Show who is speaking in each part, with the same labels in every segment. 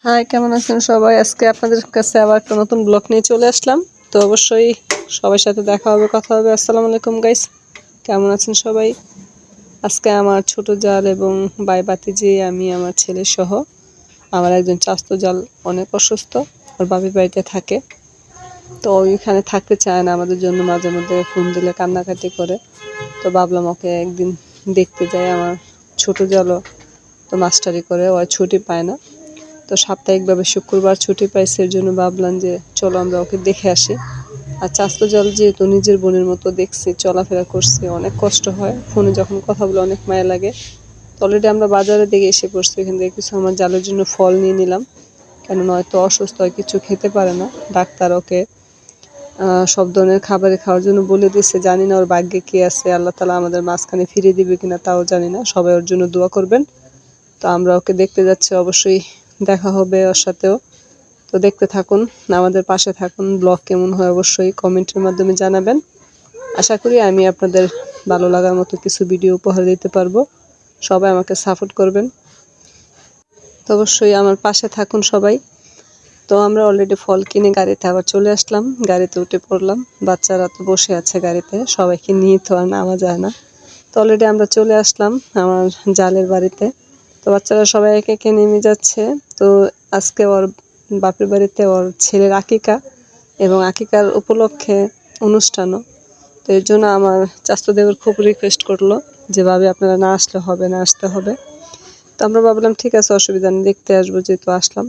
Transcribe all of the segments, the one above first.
Speaker 1: High, কেমন আছেন সবাই? আজকে আপনাদের কাছে আবার একটা নতুন ব্লগ নিয়ে চলে আসলাম। তো অবশ্যই সবার সাথে দেখা হবে, কথা হবে। আসসালামু আলাইকুম গাইস, কেমন আছেন সবাই? আজকে আমার ছোট জাল এবং বাই বাতিজি, আমি আমার ছেলে সহ, আমার একজন চাস্তো জাল অনেক অসুস্থ, ওর বাবির বাড়িতে থাকে। তো ওইখানে থাকতে চায় না, আমাদের জন্য মাঝে মধ্যে ফোন দিলে কান্নাকাটি করে। তো ভাবলাম ওকে একদিন দেখতে যাই। আমার ছোট জালও তো মাস্টারি করে, ও ছুটি পায় না। তো সাপ্তাহিকভাবে শুক্রবার ছুটি পাইছে, এর জন্য ভাবলাম যে চলো আমরা ওকে দেখে আসি। আর চাস্তো জাল যেহেতু নিজের বোনের মতো দেখছি, চলাফেরা করছি, অনেক কষ্ট হয়, ফোনে যখন কথা বলে অনেক মায়া লাগে। তো অলরেডি আমরা বাজারে দিকে এসে পড়ছি, এখান থেকে কিছু আমার জালের জন্য ফল নিয়ে নিলাম, কেন নয়তো অসুস্থ হয়, কিছু খেতে পারে না। ডাক্তার ওকে সব ধরনের খাবারে খাওয়ার জন্য বলে দিচ্ছে। জানি না ওর ভাগ্যে কি আছে, আল্লাহ তালা আমাদের মাঝখানে ফিরিয়ে দিবে কিনা তাও জানি না। সবাই ওর জন্য দোয়া করবেন। তো আমরা ওকে দেখতে যাচ্ছি, অবশ্যই দেখা হবে ওর সাথেও। তো দেখতে থাকুন, আমাদের পাশে থাকুন। ব্লগ কেমন হয় অবশ্যই কমেন্টের মাধ্যমে জানাবেন। আশা করি আমি আপনাদের ভালো লাগার মতো কিছু ভিডিও উপহার দিতে পারবো। সবাই আমাকে সাপোর্ট করবেন। তো অবশ্যই আমার পাশে থাকুন সবাই। তো আমরা অলরেডি ফল কিনে গাড়িতে আবার চলে আসলাম, গাড়িতে উঠে পড়লাম। বাচ্চারা তো বসে আছে গাড়িতে, সবাইকে নিয়ে তো আর নামা যায় না। তো অলরেডি আমরা চলে আসলাম আমার জালের বাড়িতে। তো বাচ্চারা সবাই একে একে নেমে যাচ্ছে। তো আজকে ওর বাপের বাড়িতে ওর ছেলের আকিকা, এবং আকিকার উপলক্ষে অনুষ্ঠানও। তো এর জন্য আমার চাচতো দেবর খুব রিকোয়েস্ট করলো যে ভাবি আপনারা না আসলে হবে না, আসতে হবে। তো আমরা ভাবলাম ঠিক আছে, অসুবিধা নেই, দেখতে আসবো। যেহেতু আসলাম,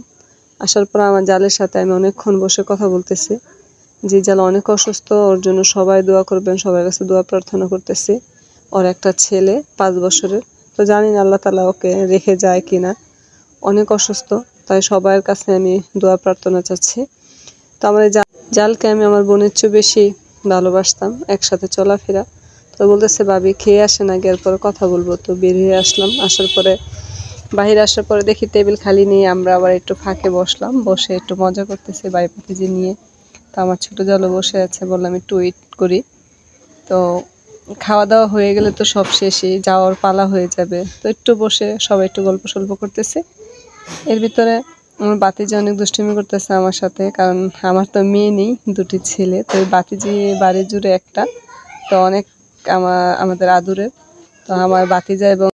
Speaker 1: আসার পর আমার জালের সাথে আমি অনেকক্ষণ বসে কথা বলতেছি। যে জাল অনেক অসুস্থ, ওর জন্য সবাই দোয়া করবেন, সবার কাছে দোয়া প্রার্থনা করতেছি। ওর একটা ছেলে 5 বছরের, তো জানি না আল্লাহ তালা ওকে রেখে যায় কিনা, অনেক অসুস্থ। তাই সবার কাছে আমি দোয়া প্রার্থনা চাচ্ছি। তো আমার এই জালকে আমি আমার বোনের চেয়ে বেশি ভালোবাসতাম, একসাথে চলাফেরা। তো বলতেছে ভাবি খেয়ে আসেন আগে, এরপরে কথা বলবো। তো বের হয়ে আসলাম, আসার পরে বাহিরে আসার পরে দেখি টেবিল খালি নিয়ে আমরা আবার একটু ফাঁকে বসলাম, বসে একটু মজা করতেছি বাই ভাতিজি নিয়ে। তো আমার ছোটো জালও বসে আছে, বললাম একটু ওয়েট করি। তো খাওয়া দাওয়া হয়ে গেলে তো সব শেষই, যাওয়ার পালা হয়ে যাবে। তো একটু বসে সবাই একটু গল্প সল্প করতেছে। এর ভিতরে আমার বাতিজি অনেক দুষ্টুমি করতেছে আমার সাথে, কারণ আমার তো মেয়ে নেই, 2টি ছেলে। তো ওই বাতিজি বাড়ি জুড়ে একটা, তো অনেক আমাদের আদুরের। তো আমার বাতিজা এবং